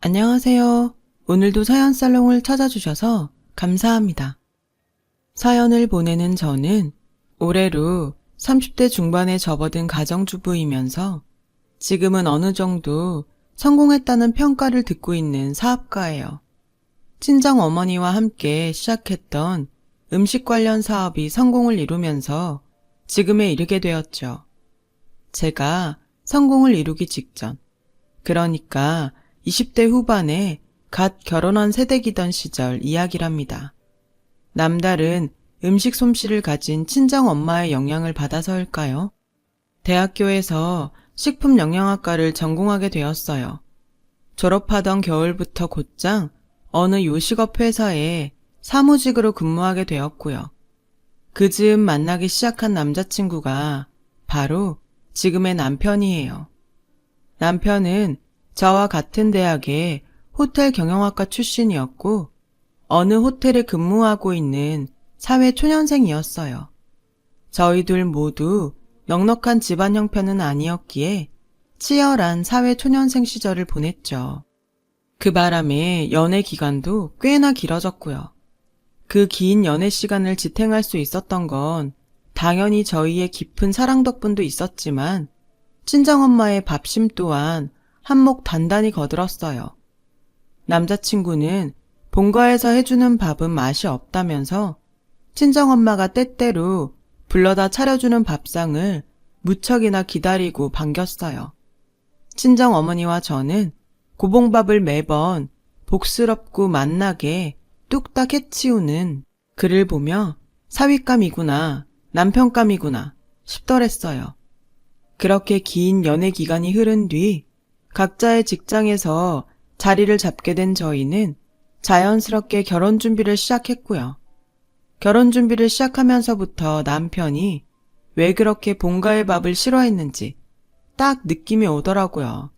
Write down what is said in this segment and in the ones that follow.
안녕하세요. 오늘도 사연 살롱을 찾아주셔서 감사합니다. 사연을 보내는 저는 올해로 30대 중반에 접어든 가정주부이면서 지금은 어느 정도 성공했다는 평가를 듣고 있는 사업가예요. 친정 어머니와 함께 시작했던 음식 관련 사업이 성공을 이루면서 지금에 이르게 되었죠. 제가 성공을 이루기 직전, 그러니까 20대 후반에 갓 결혼한 세대기던 시절 이야기랍니다. 남다른 음식 솜씨를 가진 친정 엄마의 영향을 받아서일까요? 대학교에서 식품영양학과를 전공하게 되었어요. 졸업하던 겨울부터 곧장 어느 요식업 회사에 사무직으로 근무하게 되었고요. 그 즈음 만나기 시작한 남자친구가 바로 지금의 남편이에요. 남편은 저와 같은 대학의 호텔 경영학과 출신이었고 어느 호텔에 근무하고 있는 사회초년생이었어요. 저희 둘 모두 넉넉한 집안 형편은 아니었기에 치열한 사회초년생 시절을 보냈죠. 그 바람에 연애 기간도 꽤나 길어졌고요. 그 긴 연애 시간을 지탱할 수 있었던 건 당연히 저희의 깊은 사랑 덕분도 있었지만 친정엄마의 밥심 또한 한몫 단단히 거들었어요. 남자친구는 본가에서 해주는 밥은 맛이 없다면서 친정엄마가 때때로 불러다 차려주는 밥상을 무척이나 기다리고 반겼어요. 친정어머니와 저는 고봉밥을 매번 복스럽고 맛나게 뚝딱 해치우는 그를 보며 사윗감이구나, 남편감이구나 싶더랬어요. 그렇게 긴 연애 기간이 흐른 뒤 각자의 직장에서 자리를 잡게 된 저희는 자연스럽게 결혼 준비를 시작했고요. 결혼 준비를 시작하면서부터 남편이 왜 그렇게 본가의 밥을 싫어했는지 딱 느낌이 오더라고요.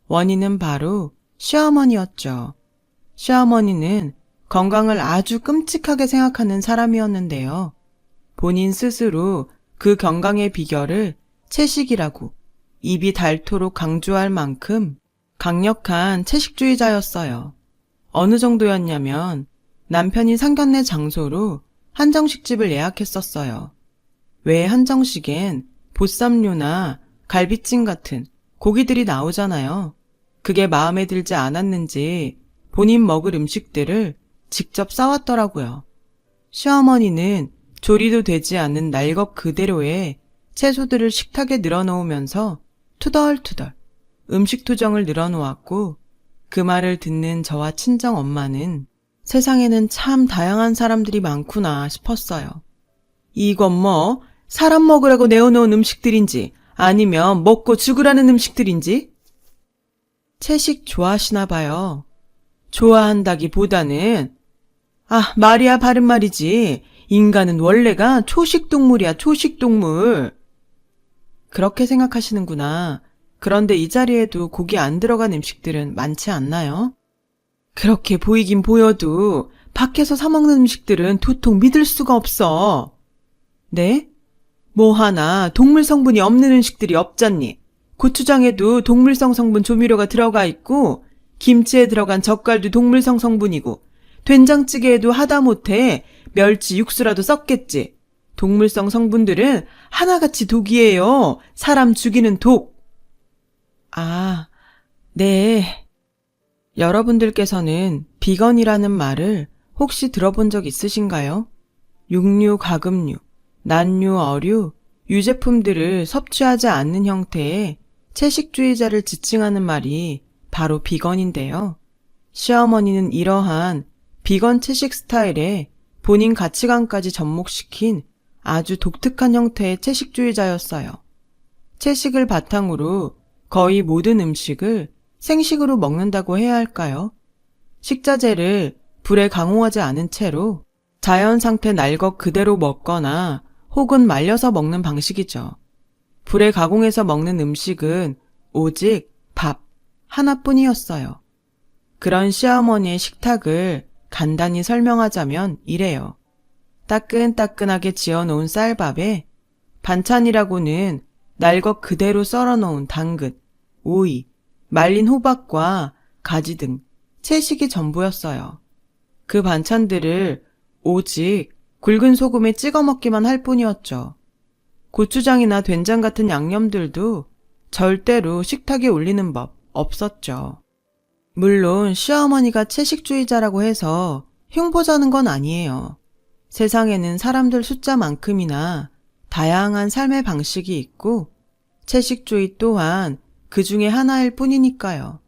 원인은 바로 시어머니였죠. 시어머니는 건강을 아주 끔찍하게 생각하는 사람이었는데요. 본인 스스로 그 건강의 비결을 채식이라고 입이 닳도록 강조할 만큼 강력한 채식주의자였어요. 어느 정도였냐면 남편이 상견례 장소로 한정식집을 예약했었어요. 왜 한정식엔 보쌈류나 갈비찜 같은 고기들이 나오잖아요. 그게 마음에 들지 않았는지 본인 먹을 음식들을 직접 싸왔더라고요. 시어머니는 조리도 되지 않은 날것 그대로의 채소들을 식탁에 늘어놓으면서 투덜투덜 음식 투정을 늘어놓았고 그 말을 듣는 저와 친정 엄마는 세상에는 참 다양한 사람들이 많구나 싶었어요. 이건 뭐 사람 먹으라고 내어놓은 음식들인지 아니면 먹고 죽으라는 음식들인지? 채식 좋아하시나 봐요. 좋아한다기보다는 말이야 바른 말이지. 인간은 원래가 초식동물이야 초식동물. 그렇게 생각하시는구나. 그런데 이 자리에도 고기 안 들어간 음식들은 많지 않나요? 그렇게 보이긴 보여도 밖에서 사 먹는 음식들은 도통 믿을 수가 없어. 네? 뭐 하나 동물 성분이 없는 음식들이 없잖니. 고추장에도 동물성 성분 조미료가 들어가 있고 김치에 들어간 젓갈도 동물성 성분이고 된장찌개에도 하다못해 멸치 육수라도 썼겠지. 동물성 성분들은 하나같이 독이에요. 사람 죽이는 독. 네. 여러분들께서는 비건이라는 말을 혹시 들어본 적 있으신가요? 육류, 가금류, 난류, 어류, 유제품들을 섭취하지 않는 형태의 채식주의자를 지칭하는 말이 바로 비건인데요. 시어머니는 이러한 비건 채식 스타일에 본인 가치관까지 접목시킨 아주 독특한 형태의 채식주의자였어요. 채식을 바탕으로 거의 모든 음식을 생식으로 먹는다고 해야 할까요? 식자재를 불에 강호하지 않은 채로 자연 상태 날것 그대로 먹거나 혹은 말려서 먹는 방식이죠. 불에 가공해서 먹는 음식은 오직 밥 하나뿐이었어요. 그런 시어머니의 식탁을 간단히 설명하자면 이래요. 따끈따끈하게 지어놓은 쌀밥에 반찬이라고는 날것 그대로 썰어놓은 당근, 오이, 말린 호박과 가지 등 채식이 전부였어요. 그 반찬들을 오직 굵은 소금에 찍어 먹기만 할 뿐이었죠. 고추장이나 된장 같은 양념들도 절대로 식탁에 올리는 법 없었죠. 물론 시어머니가 채식주의자라고 해서 흉보자는 건 아니에요. 세상에는 사람들 숫자만큼이나 다양한 삶의 방식이 있고 채식주의 또한 그 중에 하나일 뿐이니까요.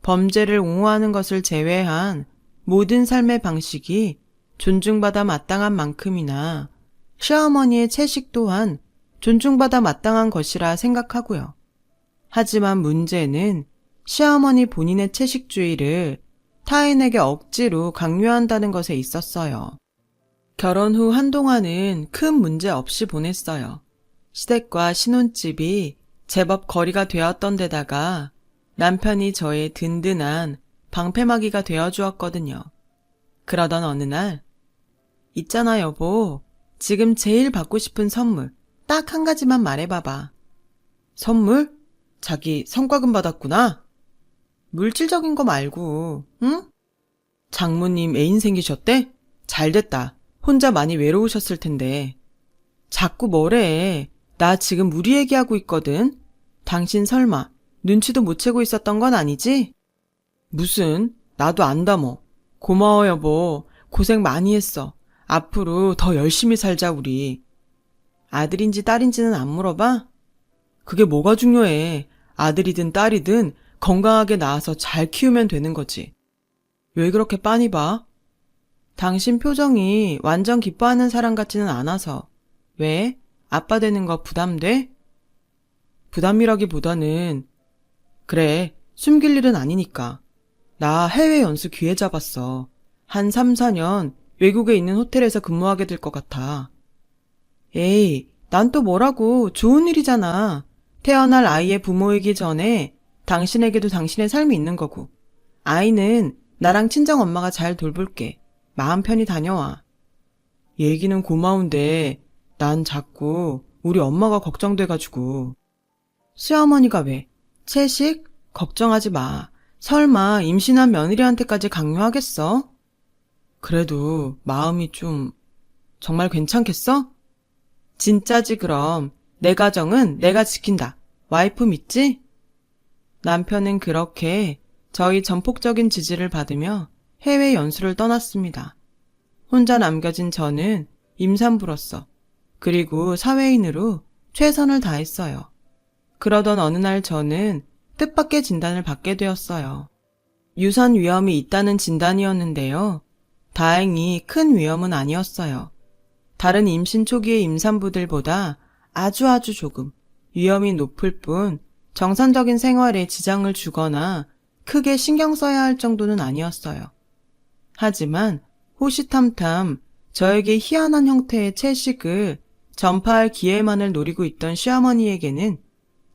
범죄를 옹호하는 것을 제외한 모든 삶의 방식이 존중받아 마땅한 만큼이나 시어머니의 채식 또한 존중받아 마땅한 것이라 생각하고요. 하지만 문제는 시어머니 본인의 채식주의를 타인에게 억지로 강요한다는 것에 있었어요. 결혼 후 한동안은 큰 문제 없이 보냈어요. 시댁과 신혼집이 제법 거리가 되었던 데다가 남편이 저의 든든한 방패막이가 되어주었거든요. 그러던 어느 날, 있잖아 여보, 지금 제일 받고 싶은 선물 딱 한 가지만 말해봐봐. 선물? 자기 성과금 받았구나? 물질적인 거 말고, 응? 장모님 애인 생기셨대? 잘됐다. 혼자 많이 외로우셨을 텐데. 자꾸 뭐래. 나 지금 우리 얘기하고 있거든. 당신 설마 눈치도 못 채고 있었던 건 아니지? 무슨? 나도 안다 뭐. 고마워 여보. 고생 많이 했어. 앞으로 더 열심히 살자 우리. 아들인지 딸인지는 안 물어봐? 그게 뭐가 중요해. 아들이든 딸이든 건강하게 낳아서 잘 키우면 되는 거지. 왜 그렇게 빤히 봐? 당신 표정이 완전 기뻐하는 사람 같지는 않아서. 왜? 아빠 되는 거 부담돼? 부담이라기보다는 그래, 숨길 일은 아니니까. 나 해외 연수 기회 잡았어. 한 3, 4년 외국에 있는 호텔에서 근무하게 될 것 같아. 에이, 난 또 뭐라고. 좋은 일이잖아. 태어날 아이의 부모이기 전에 당신에게도 당신의 삶이 있는 거고. 아이는 나랑 친정엄마가 잘 돌볼게. 마음 편히 다녀와. 얘기는 고마운데 난 자꾸 우리 엄마가 걱정돼가지고. 시어머니가 왜? 채식? 걱정하지 마. 설마 임신한 며느리한테까지 강요하겠어? 그래도 마음이 좀... 정말 괜찮겠어? 진짜지 그럼. 내 가정은 내가 지킨다. 와이프 믿지? 남편은 그렇게 저희 전폭적인 지지를 받으며 해외 연수를 떠났습니다. 혼자 남겨진 저는 임산부로서 그리고 사회인으로 최선을 다했어요. 그러던 어느 날 저는 뜻밖의 진단을 받게 되었어요. 유산 위험이 있다는 진단이었는데요. 다행히 큰 위험은 아니었어요. 다른 임신 초기의 임산부들보다 아주 조금 위험이 높을 뿐 정상적인 생활에 지장을 주거나 크게 신경 써야 할 정도는 아니었어요. 하지만 호시탐탐 저에게 희한한 형태의 채식을 전파할 기회만을 노리고 있던 시어머니에게는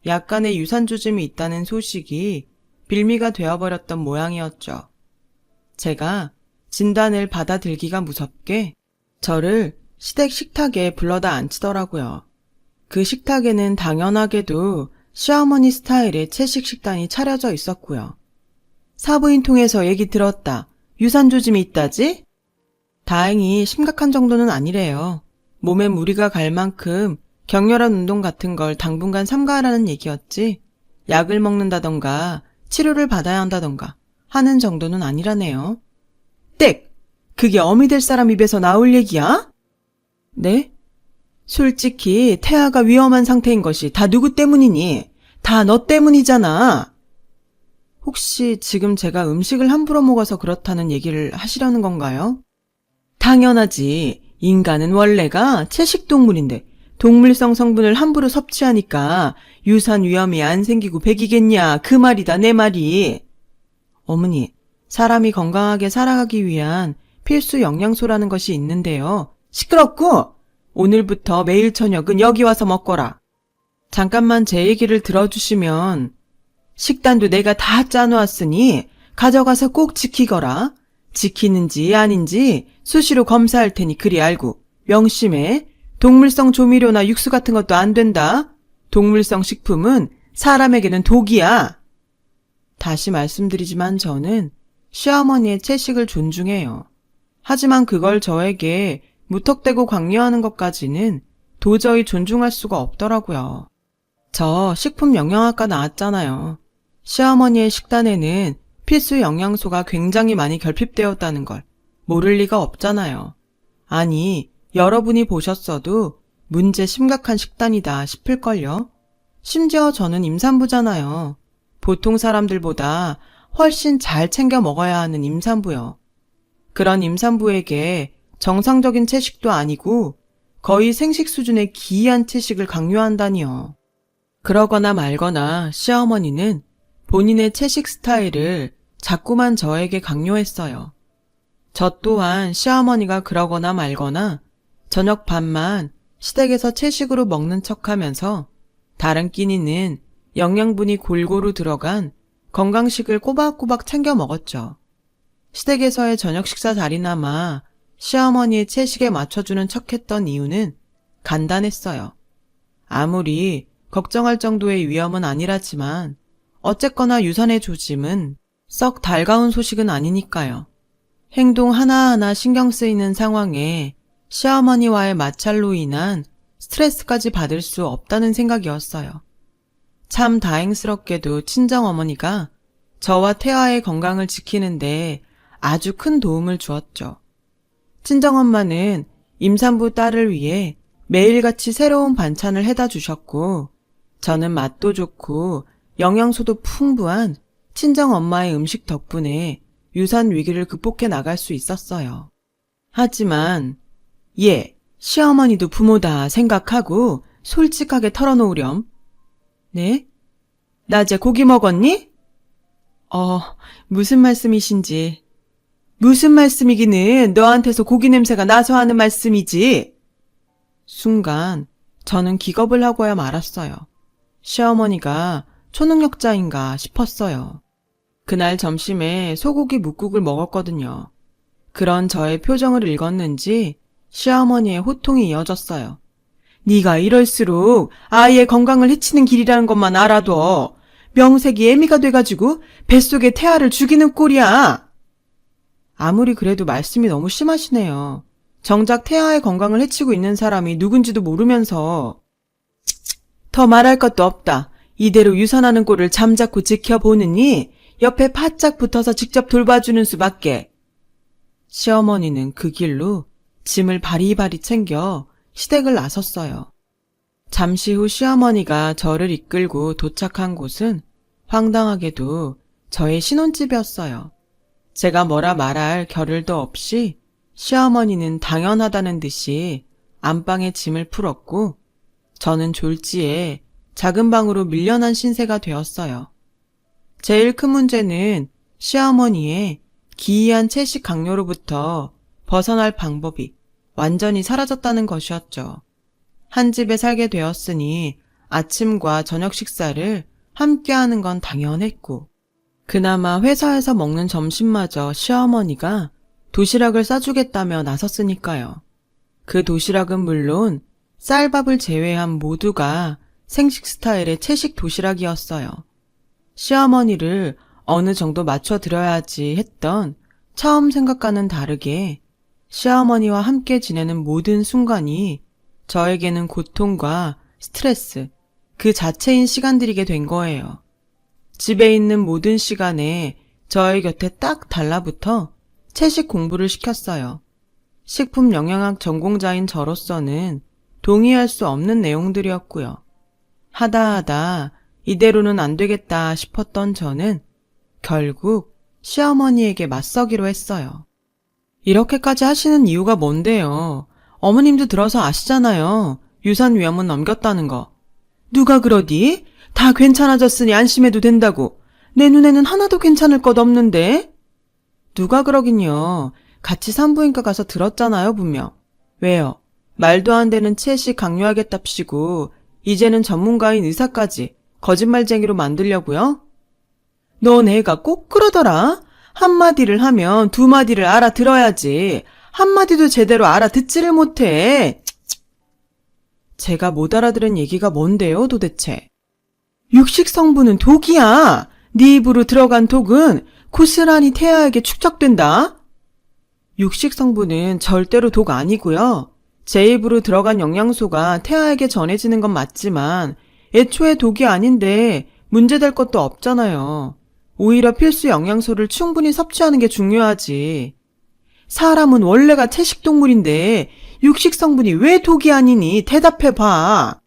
약간의 유산조짐이 있다는 소식이 빌미가 되어버렸던 모양이었죠. 제가 진단을 받아들기가 무섭게 저를 시댁 식탁에 불러다 앉히더라고요. 그 식탁에는 당연하게도 시어머니 스타일의 채식 식단이 차려져 있었고요. 사부인 통해서 얘기 들었다. 유산조짐이 있다지? 다행히 심각한 정도는 아니래요. 몸에 무리가 갈 만큼 격렬한 운동 같은 걸 당분간 삼가하라는 얘기였지 약을 먹는다던가 치료를 받아야 한다던가 하는 정도는 아니라네요. 땡! 그게 어미 될 사람 입에서 나올 얘기야? 네? 솔직히 태아가 위험한 상태인 것이 다 누구 때문이니? 다 너 때문이잖아. 혹시 지금 제가 음식을 함부로 먹어서 그렇다는 얘기를 하시려는 건가요? 당연하지. 인간은 원래가 채식동물인데 동물성 성분을 함부로 섭취하니까 유산 위험이 안 생기고 배기겠냐. 그 말이다 내 말이. 어머니, 사람이 건강하게 살아가기 위한 필수 영양소라는 것이 있는데요. 시끄럽고 오늘부터 매일 저녁은 여기 와서 먹거라. 잠깐만 제 얘기를 들어주시면 식단도 내가 다 짜놓았으니 가져가서 꼭 지키거라. 지키는지 아닌지 수시로 검사할 테니 그리 알고 명심해. 동물성 조미료나 육수 같은 것도 안 된다. 동물성 식품은 사람에게는 독이야. 다시 말씀드리지만 저는 시어머니의 채식을 존중해요. 하지만 그걸 저에게 무턱대고 강요하는 것까지는 도저히 존중할 수가 없더라고요. 저 식품영양학과 나왔잖아요. 시어머니의 식단에는 필수 영양소가 굉장히 많이 결핍되었다는 걸 모를 리가 없잖아요. 아니, 여러분이 보셨어도 문제 심각한 식단이다 싶을걸요? 심지어 저는 임산부잖아요. 보통 사람들보다 훨씬 잘 챙겨 먹어야 하는 임산부요. 그런 임산부에게 정상적인 채식도 아니고 거의 생식 수준의 기이한 채식을 강요한다니요. 그러거나 말거나 시어머니는 본인의 채식 스타일을 자꾸만 저에게 강요했어요. 저 또한 시어머니가 그러거나 말거나 저녁 밥만 시댁에서 채식으로 먹는 척하면서 다른 끼니는 영양분이 골고루 들어간 건강식을 꼬박꼬박 챙겨 먹었죠. 시댁에서의 저녁 식사 자리나마 시어머니의 채식에 맞춰주는 척했던 이유는 간단했어요. 아무리 걱정할 정도의 위험은 아니라지만 어쨌거나 유산의 조짐은 썩 달가운 소식은 아니니까요. 행동 하나하나 신경 쓰이는 상황에 시어머니와의 마찰로 인한 스트레스까지 받을 수 없다는 생각이었어요. 참 다행스럽게도 친정어머니가 저와 태아의 건강을 지키는데 아주 큰 도움을 주었죠. 친정엄마는 임산부 딸을 위해 매일같이 새로운 반찬을 해다 주셨고 저는 맛도 좋고 영양소도 풍부한 친정엄마의 음식 덕분에 유산 위기를 극복해 나갈 수 있었어요. 하지만 시어머니도 부모다 생각하고 솔직하게 털어놓으렴. 네? 낮에 고기 먹었니? 무슨 말씀이신지. 무슨 말씀이기는 너한테서 고기 냄새가 나서 하는 말씀이지. 순간 저는 기겁을 하고야 말았어요. 시어머니가 초능력자인가 싶었어요. 그날 점심에 소고기 뭇국을 먹었거든요. 그런 저의 표정을 읽었는지 시어머니의 호통이 이어졌어요. 네가 이럴수록 아이의 건강을 해치는 길이라는 것만 알아둬. 명색이 애미가 돼가지고 뱃속에 태아를 죽이는 꼴이야. 아무리 그래도 말씀이 너무 심하시네요. 정작 태아의 건강을 해치고 있는 사람이 누군지도 모르면서. 더 말할 것도 없다. 이대로 유산하는 꼴을 잠자코 지켜보느니 옆에 바짝 붙어서 직접 돌봐주는 수밖에. 시어머니는 그 길로 짐을 바리바리 챙겨 시댁을 나섰어요. 잠시 후 시어머니가 저를 이끌고 도착한 곳은 황당하게도 저의 신혼집이었어요. 제가 뭐라 말할 겨를도 없이 시어머니는 당연하다는 듯이 안방에 짐을 풀었고 저는 졸지에 작은 방으로 밀려난 신세가 되었어요. 제일 큰 문제는 시어머니의 기이한 채식 강요로부터 벗어날 방법이 완전히 사라졌다는 것이었죠. 한 집에 살게 되었으니 아침과 저녁 식사를 함께 하는 건 당연했고 그나마 회사에서 먹는 점심마저 시어머니가 도시락을 싸주겠다며 나섰으니까요. 그 도시락은 물론 쌀밥을 제외한 모두가 생식 스타일의 채식 도시락이었어요. 시어머니를 어느 정도 맞춰드려야지 했던 처음 생각과는 다르게 시어머니와 함께 지내는 모든 순간이 저에게는 고통과 스트레스, 그 자체인 시간들이게 된 거예요. 집에 있는 모든 시간에 저의 곁에 딱 달라붙어 채식 공부를 시켰어요. 식품 영양학 전공자인 저로서는 동의할 수 없는 내용들이었고요. 하다 이대로는 안 되겠다 싶었던 저는 결국 시어머니에게 맞서기로 했어요. 이렇게까지 하시는 이유가 뭔데요? 어머님도 들어서 아시잖아요. 유산 위험은 넘겼다는 거. 누가 그러디? 다 괜찮아졌으니 안심해도 된다고. 내 눈에는 하나도 괜찮을 것 없는데? 누가 그러긴요. 같이 산부인과 가서 들었잖아요, 분명. 왜요? 말도 안 되는 채식 강요하겠답시고 이제는 전문가인 의사까지 거짓말쟁이로 만들려고요? 넌 애가 꼭 그러더라. 한마디를 하면 두 마디를 알아들어야지. 한마디도 제대로 알아듣지를 못해. 제가 못 알아들은 얘기가 뭔데요, 도대체? 육식 성분은 독이야. 네 입으로 들어간 독은 고스란히 태아에게 축적된다. 육식 성분은 절대로 독 아니고요. 제 입으로 들어간 영양소가 태아에게 전해지는 건 맞지만 애초에 독이 아닌데 문제될 것도 없잖아요. 오히려 필수 영양소를 충분히 섭취하는 게 중요하지. 사람은 원래가 채식동물인데 육식 성분이 왜 독이 아니니? 대답해봐.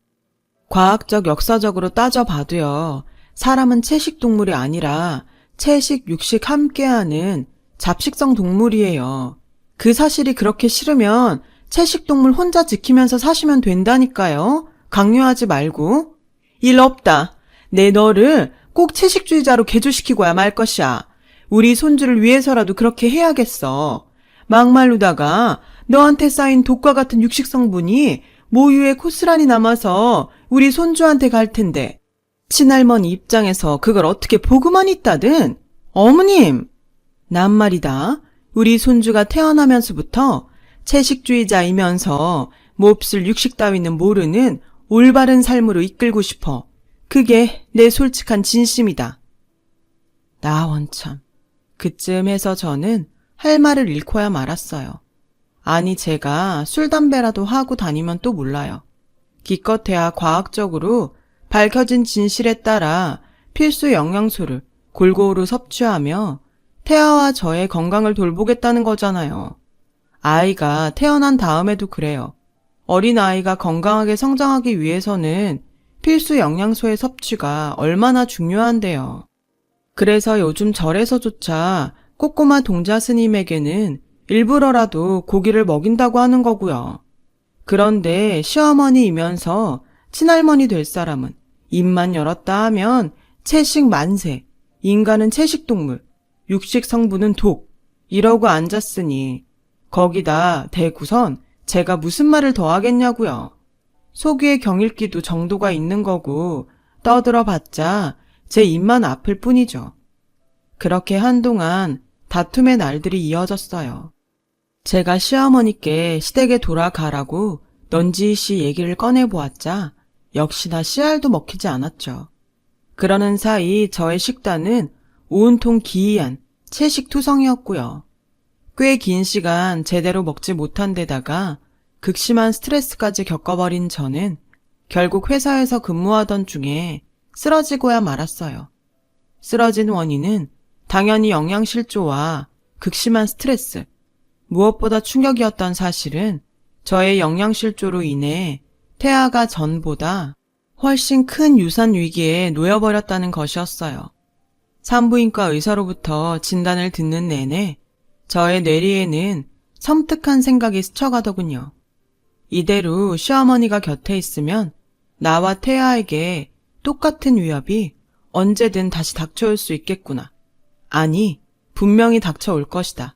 과학적 역사적으로 따져봐도요. 사람은 채식동물이 아니라 채식, 육식 함께하는 잡식성 동물이에요. 그 사실이 그렇게 싫으면 채식동물 혼자 지키면서 사시면 된다니까요. 강요하지 말고. 일 없다. 내 너를 꼭 채식주의자로 개조시키고야 말 것이야. 우리 손주를 위해서라도 그렇게 해야겠어. 막말로다가 너한테 쌓인 독과 같은 육식 성분이 모유에 고스란히 남아서 우리 손주한테 갈 텐데 친할머니 입장에서 그걸 어떻게 보고만 있다든. 어머님! 난 말이다. 우리 손주가 태어나면서부터 채식주의자이면서 몹쓸 육식 따위는 모르는 올바른 삶으로 이끌고 싶어. 그게 내 솔직한 진심이다. 나 원참. 그쯤 해서 저는 할 말을 잃고야 말았어요. 아니 제가 술, 담배라도 하고 다니면 또 몰라요. 기껏해야 과학적으로 밝혀진 진실에 따라 필수 영양소를 골고루 섭취하며 태아와 저의 건강을 돌보겠다는 거잖아요. 아이가 태어난 다음에도 그래요. 어린아이가 건강하게 성장하기 위해서는 필수 영양소의 섭취가 얼마나 중요한데요. 그래서 요즘 절에서조차 꼬꼬마 동자 스님에게는 일부러라도 고기를 먹인다고 하는 거고요. 그런데 시어머니이면서 친할머니 될 사람은 입만 열었다 하면 채식 만세, 인간은 채식동물, 육식 성분은 독, 이러고 앉았으니 거기다 대구선 제가 무슨 말을 더 하겠냐고요. 속위에 경읽기도 정도가 있는 거고 떠들어봤자 제 입만 아플 뿐이죠. 그렇게 한동안 다툼의 날들이 이어졌어요. 제가 시어머니께 시댁에 돌아가라고 넌지시 얘기를 꺼내보았자 역시나 씨알도 먹히지 않았죠. 그러는 사이 저의 식단은 온통 기이한 채식투성이었고요. 꽤 긴 시간 제대로 먹지 못한 데다가 극심한 스트레스까지 겪어버린 저는 결국 회사에서 근무하던 중에 쓰러지고야 말았어요. 쓰러진 원인은 당연히 영양실조와 극심한 스트레스, 무엇보다 충격이었던 사실은 저의 영양실조로 인해 태아가 전보다 훨씬 큰 유산 위기에 놓여버렸다는 것이었어요. 산부인과 의사로부터 진단을 듣는 내내 저의 뇌리에는 섬뜩한 생각이 스쳐가더군요. 이대로 시어머니가 곁에 있으면 나와 태아에게 똑같은 위협이 언제든 다시 닥쳐올 수 있겠구나. 아니, 분명히 닥쳐올 것이다.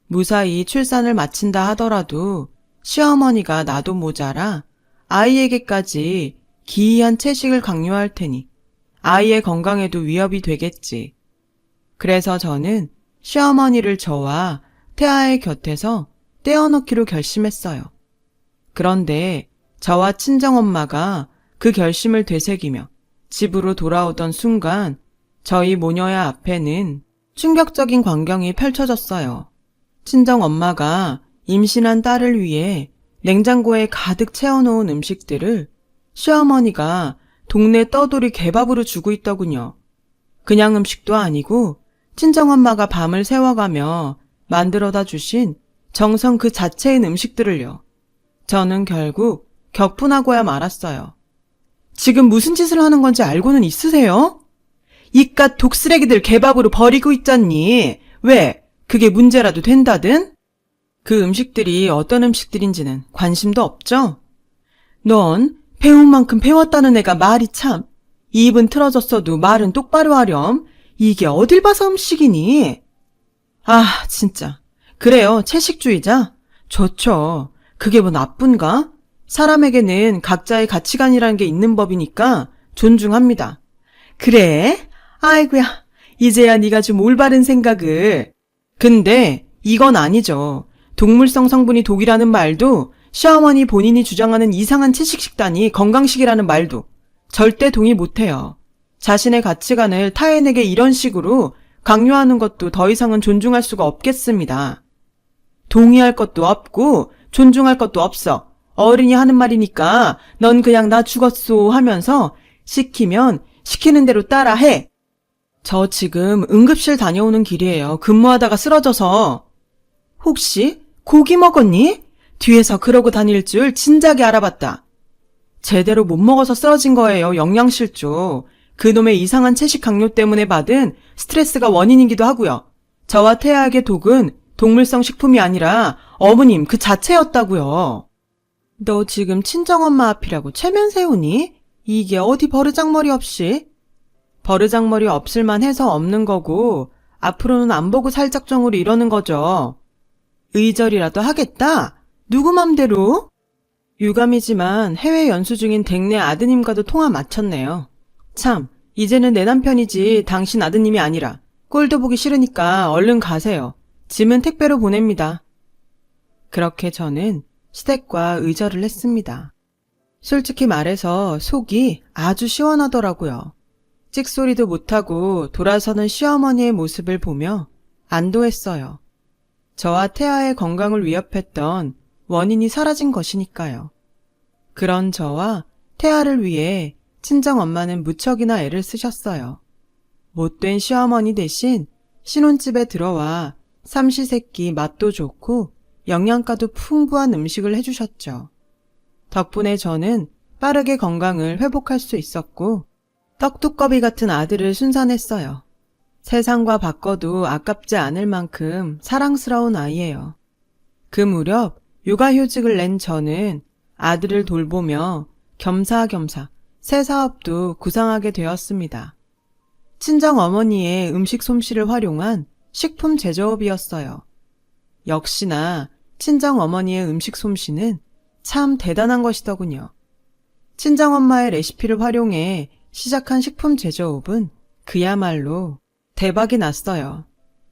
무사히 출산을 마친다 하더라도 시어머니가 나도 모자라 아이에게까지 기이한 채식을 강요할 테니 아이의 건강에도 위협이 되겠지. 그래서 저는 시어머니를 저와 태아의 곁에서 떼어놓기로 결심했어요. 그런데 저와 친정엄마가 그 결심을 되새기며 집으로 돌아오던 순간 저희 모녀야 앞에는 충격적인 광경이 펼쳐졌어요. 친정엄마가 임신한 딸을 위해 냉장고에 가득 채워놓은 음식들을 시어머니가 동네 떠돌이 개밥으로 주고 있더군요. 그냥 음식도 아니고 친정엄마가 밤을 새워가며 만들어다 주신 정성 그 자체인 음식들을요. 저는 결국 격분하고야 말았어요. 지금 무슨 짓을 하는 건지 알고는 있으세요? 이깟 독쓰레기들 개밥으로 버리고 있잖니. 왜? 그게 문제라도 된다든? 그 음식들이 어떤 음식들인지는 관심도 없죠? 넌 배운 만큼 배웠다는 애가 말이 참. 입은 틀어졌어도 말은 똑바로 하렴. 이게 어딜 봐서 음식이니? 아, 진짜. 그래요, 채식주의자? 좋죠. 그게 뭐 나쁜가? 사람에게는 각자의 가치관이라는 게 있는 법이니까 존중합니다. 그래? 아이고야, 이제야 네가 좀 올바른 생각을. 근데 이건 아니죠. 동물성 성분이 독이라는 말도 시어머니 본인이 주장하는 이상한 채식 식단이 건강식이라는 말도 절대 동의 못해요. 자신의 가치관을 타인에게 이런 식으로 강요하는 것도 더 이상은 존중할 수가 없겠습니다. 동의할 것도 없고 존중할 것도 없어. 어른이 하는 말이니까 넌 그냥 나 죽었소 하면서 시키면 시키는 대로 따라해. 저 지금 응급실 다녀오는 길이에요. 근무하다가 쓰러져서. 혹시 고기 먹었니? 뒤에서 그러고 다닐 줄 진작에 알아봤다. 제대로 못 먹어서 쓰러진 거예요. 영양실조. 그놈의 이상한 채식 강요 때문에 받은 스트레스가 원인이기도 하고요. 저와 태아에게 독은 동물성 식품이 아니라 어머님 그 자체였다고요. 너 지금 친정엄마 앞이라고 체면 세우니? 이게 어디 버르장머리 없이? 버르장머리 없을만 해서 없는 거고 앞으로는 안 보고 살 작정으로 이러는 거죠. 의절이라도 하겠다? 누구 맘대로? 유감이지만 해외 연수 중인 댁내 아드님과도 통화 마쳤네요. 참, 이제는 내 남편이지 당신 아드님이 아니라 꼴도 보기 싫으니까 얼른 가세요. 짐은 택배로 보냅니다. 그렇게 저는 시댁과 의절을 했습니다. 솔직히 말해서 속이 아주 시원하더라고요. 찍소리도 못하고 돌아서는 시어머니의 모습을 보며 안도했어요. 저와 태아의 건강을 위협했던 원인이 사라진 것이니까요. 그런 저와 태아를 위해 친정엄마는 무척이나 애를 쓰셨어요. 못된 시어머니 대신 신혼집에 들어와 삼시세끼 맛도 좋고 영양가도 풍부한 음식을 해주셨죠. 덕분에 저는 빠르게 건강을 회복할 수 있었고 떡두꺼비 같은 아들을 순산했어요. 세상과 바꿔도 아깝지 않을 만큼 사랑스러운 아이예요. 그 무렵 육아휴직을 낸 저는 아들을 돌보며 겸사겸사 새 사업도 구상하게 되었습니다. 친정어머니의 음식 솜씨를 활용한 식품 제조업이었어요. 역시나 친정어머니의 음식 솜씨는 참 대단한 것이더군요. 친정엄마의 레시피를 활용해 시작한 식품 제조업은 그야말로 대박이 났어요.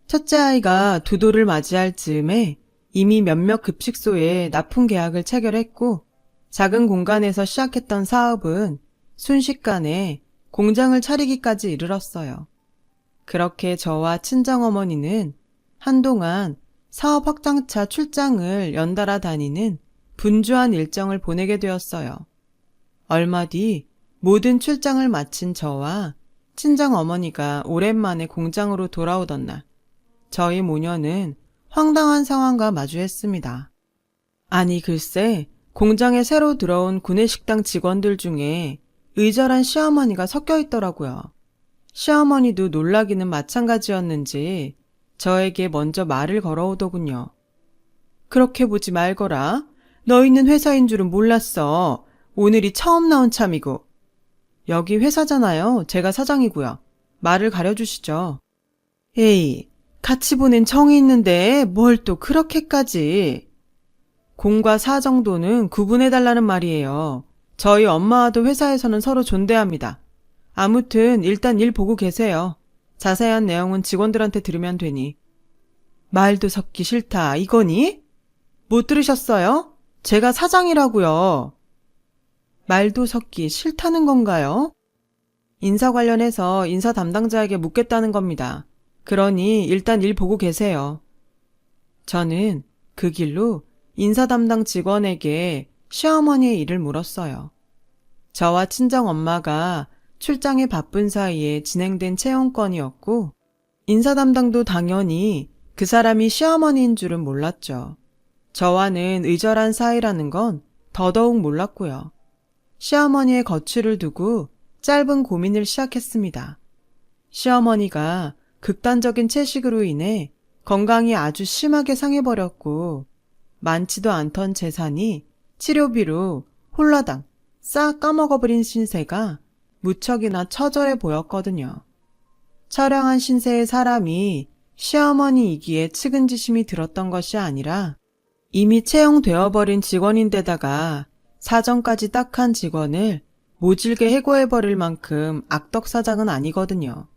첫째 아이가 2돌을 맞이할 즈음에 이미 몇몇 급식소에 납품 계약을 체결했고 작은 공간에서 시작했던 사업은 순식간에 공장을 차리기까지 이르렀어요. 그렇게 저와 친정어머니는 한동안 사업 확장차 출장을 연달아 다니는 분주한 일정을 보내게 되었어요. 얼마 뒤 모든 출장을 마친 저와 친정어머니가 오랜만에 공장으로 돌아오던 날, 저희 모녀는 황당한 상황과 마주했습니다. 아니 글쎄 공장에 새로 들어온 구내식당 직원들 중에 의절한 시어머니가 섞여 있더라고요. 시어머니도 놀라기는 마찬가지였는지 저에게 먼저 말을 걸어오더군요. 그렇게 보지 말거라. 너 있는 회사인 줄은 몰랐어. 오늘이 처음 나온 참이고. 여기 회사잖아요. 제가 사장이고요. 말을 가려주시죠. 에이, 같이 보낸 정이 있는데 뭘 또 그렇게까지. 공과 사 정도는 구분해달라는 말이에요. 저희 엄마와도 회사에서는 서로 존대합니다. 아무튼 일단 일 보고 계세요. 자세한 내용은 직원들한테 들으면 되니. 말도 섞기 싫다 이거니? 못 들으셨어요? 제가 사장이라고요. 말도 섞기 싫다는 건가요? 인사 관련해서 인사 담당자에게 묻겠다는 겁니다. 그러니 일단 일 보고 계세요. 저는 그 길로 인사 담당 직원에게 시어머니의 일을 물었어요. 저와 친정엄마가 출장에 바쁜 사이에 진행된 채용건이었고 인사 담당도 당연히 그 사람이 시어머니인 줄은 몰랐죠. 저와는 의절한 사이라는 건 더더욱 몰랐고요. 시어머니의 거취를 두고 짧은 고민을 시작했습니다. 시어머니가 극단적인 채식으로 인해 건강이 아주 심하게 상해버렸고 많지도 않던 재산이 치료비로 홀라당 싹 까먹어버린 신세가 무척이나 처절해 보였거든요. 처량한 신세의 사람이 시어머니이기에 측은지심이 들었던 것이 아니라 이미 채용되어버린 직원인데다가 사정까지 딱한 직원을 모질게 해고해버릴 만큼 악덕사장은 아니거든요.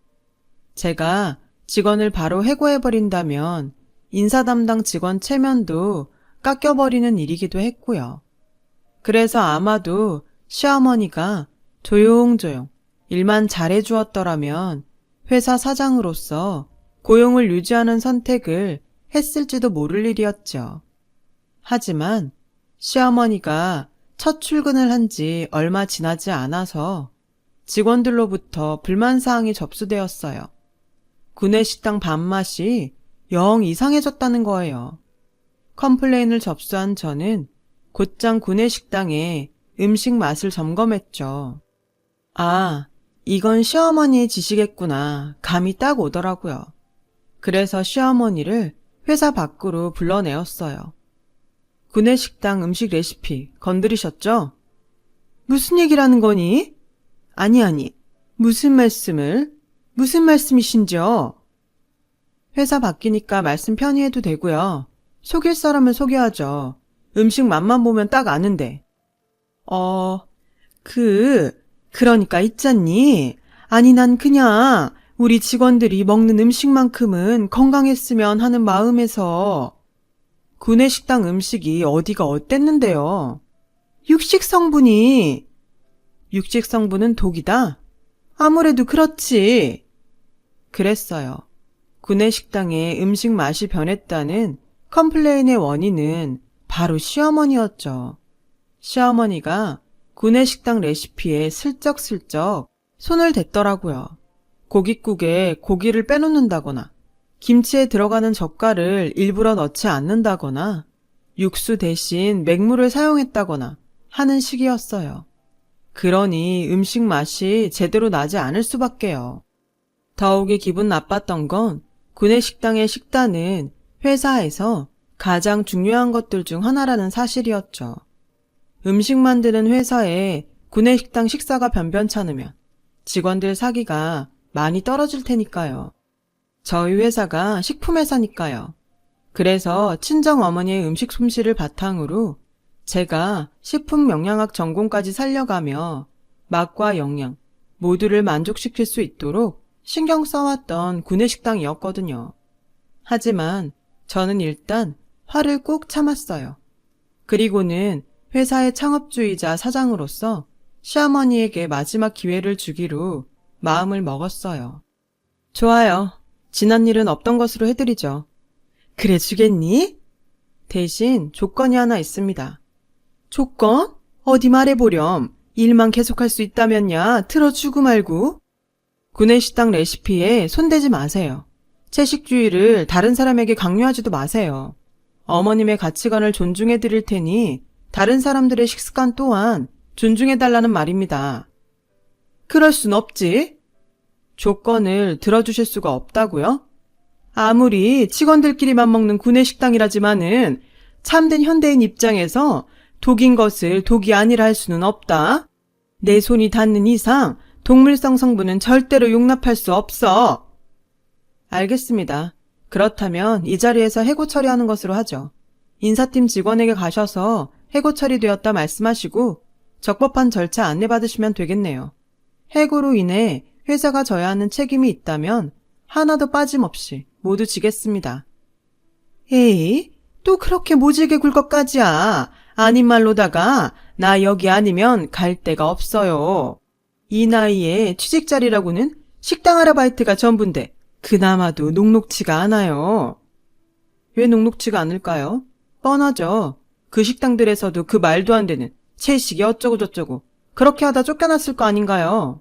제가 직원을 바로 해고해버린다면 인사 담당 직원 체면도 깎여버리는 일이기도 했고요. 그래서 아마도 시어머니가 조용조용 일만 잘해주었더라면 회사 사장으로서 고용을 유지하는 선택을 했을지도 모를 일이었죠. 하지만 시어머니가 첫 출근을 한 지 얼마 지나지 않아서 직원들로부터 불만사항이 접수되었어요. 구내식당 밥맛이 영 이상해졌다는 거예요. 컴플레인을 접수한 저는 곧장 구내식당의 음식 맛을 점검했죠. 아, 이건 시어머니의 지시겠구나. 감이 딱 오더라고요. 그래서 시어머니를 회사 밖으로 불러내었어요. 구내식당 음식 레시피 건드리셨죠? 무슨 얘기라는 거니? 아니, 무슨 말씀이신지요? 회사 바뀌니까 말씀 편히 해도 되고요. 속일 사람은 속여야죠. 음식 맛만 보면 딱 아는데. 그러니까 있잖니. 아니 난 그냥 우리 직원들이 먹는 음식만큼은 건강했으면 하는 마음에서. 구내식당 음식이 어디가 어땠는데요? 육식 성분은 독이다? 아무래도 그렇지. 그랬어요. 구내식당의 음식 맛이 변했다는 컴플레인의 원인은 바로 시어머니였죠. 시어머니가 구내식당 레시피에 슬쩍슬쩍 손을 댔더라고요. 고깃국에 고기를 빼놓는다거나 김치에 들어가는 젓갈을 일부러 넣지 않는다거나 육수 대신 맹물을 사용했다거나 하는 식이었어요. 그러니 음식 맛이 제대로 나지 않을 수밖에요. 더욱이 기분 나빴던 건 구내식당의 식단은 회사에서 가장 중요한 것들 중 하나라는 사실이었죠. 음식 만드는 회사에 구내식당 식사가 변변찮으면 직원들 사기가 많이 떨어질 테니까요. 저희 회사가 식품회사니까요. 그래서 친정어머니의 음식 솜씨를 바탕으로 제가 식품영양학 전공까지 살려가며 맛과 영양 모두를 만족시킬 수 있도록 신경 써왔던 구내식당이었거든요. 하지만 저는 일단 화를 꾹 참았어요. 그리고는 회사의 창업주이자 사장으로서 시어머니에게 마지막 기회를 주기로 마음을 먹었어요. 좋아요. 지난 일은 없던 것으로 해드리죠. 그래 주겠니? 대신 조건이 하나 있습니다. 조건? 어디 말해보렴. 일만 계속할 수 있다면야 틀어주고 말고. 구내식당 레시피에 손대지 마세요. 채식주의를 다른 사람에게 강요하지도 마세요. 어머님의 가치관을 존중해 드릴 테니 다른 사람들의 식습관 또한 존중해 달라는 말입니다. 그럴 순 없지. 조건을 들어주실 수가 없다고요? 아무리 직원들끼리만 먹는 구내식당이라지만은 참된 현대인 입장에서 독인 것을 독이 아니라 할 수는 없다. 내 손이 닿는 이상 동물성 성분은 절대로 용납할 수 없어. 알겠습니다. 그렇다면 이 자리에서 해고 처리하는 것으로 하죠. 인사팀 직원에게 가셔서 해고 처리되었다 말씀하시고 적법한 절차 안내받으시면 되겠네요. 해고로 인해 회사가 져야 하는 책임이 있다면 하나도 빠짐없이 모두 지겠습니다. 에이, 또 그렇게 모질게 굴 것까지야. 아닌 말로다가 나 여기 아니면 갈 데가 없어요. 이 나이에 취직 자리라고는 식당 아르바이트가 전부인데 그나마도 녹록치가 않아요. 왜 녹록치가 않을까요? 뻔하죠. 그 식당들에서도 그 말도 안 되는 채식이 어쩌고 저쩌고 그렇게 하다 쫓겨났을 거 아닌가요?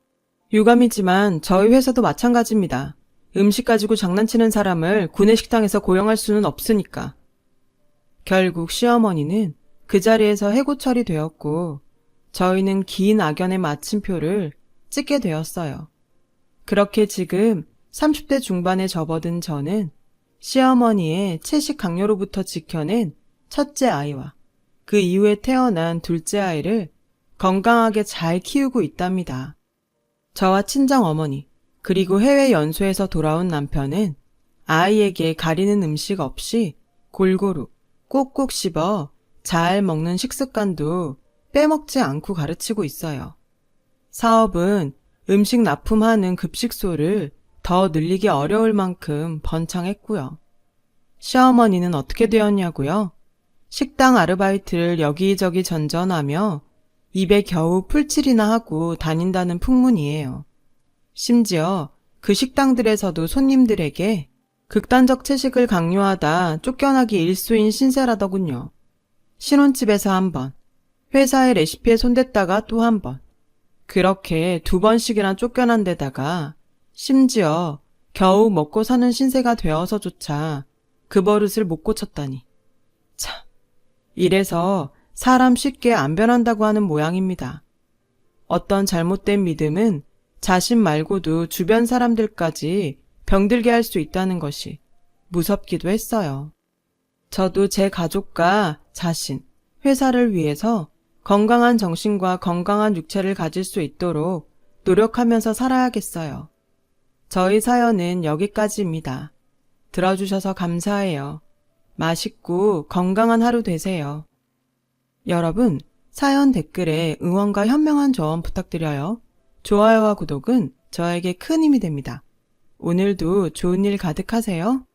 유감이지만 저희 회사도 마찬가지입니다. 음식 가지고 장난치는 사람을 구내식당에서 고용할 수는 없으니까. 결국 시어머니는 그 자리에서 해고 처리되었고 저희는 긴 악연의 마침표를 찍게 되었어요. 그렇게 지금 30대 중반에 접어든 저는 시어머니의 채식 강요로부터 지켜낸 첫째 아이와 그 이후에 태어난 둘째 아이를 건강하게 잘 키우고 있답니다. 저와 친정어머니 그리고 해외 연수에서 돌아온 남편은 아이에게 가리는 음식 없이 골고루 꼭꼭 씹어 잘 먹는 식습관도 빼먹지 않고 가르치고 있어요. 사업은 음식 납품하는 급식소를 더 늘리기 어려울 만큼 번창했고요. 시어머니는 어떻게 되었냐고요? 식당 아르바이트를 여기저기 전전하며 입에 겨우 풀칠이나 하고 다닌다는 풍문이에요. 심지어 그 식당들에서도 손님들에게 극단적 채식을 강요하다 쫓겨나기 일쑤인 신세라더군요. 신혼집에서 한 번, 회사의 레시피에 손댔다가 또 한 번, 그렇게 2번씩이나 쫓겨난 데다가 심지어 겨우 먹고 사는 신세가 되어서조차 그 버릇을 못 고쳤다니. 참, 이래서 사람 쉽게 안 변한다고 하는 모양입니다. 어떤 잘못된 믿음은 자신 말고도 주변 사람들까지 병들게 할 수 있다는 것이 무섭기도 했어요. 저도 제 가족과 자신, 회사를 위해서 건강한 정신과 건강한 육체를 가질 수 있도록 노력하면서 살아야겠어요. 저희 사연은 여기까지입니다. 들어주셔서 감사해요. 맛있고 건강한 하루 되세요. 여러분, 사연 댓글에 응원과 현명한 조언 부탁드려요. 좋아요와 구독은 저에게 큰 힘이 됩니다. 오늘도 좋은 일 가득하세요.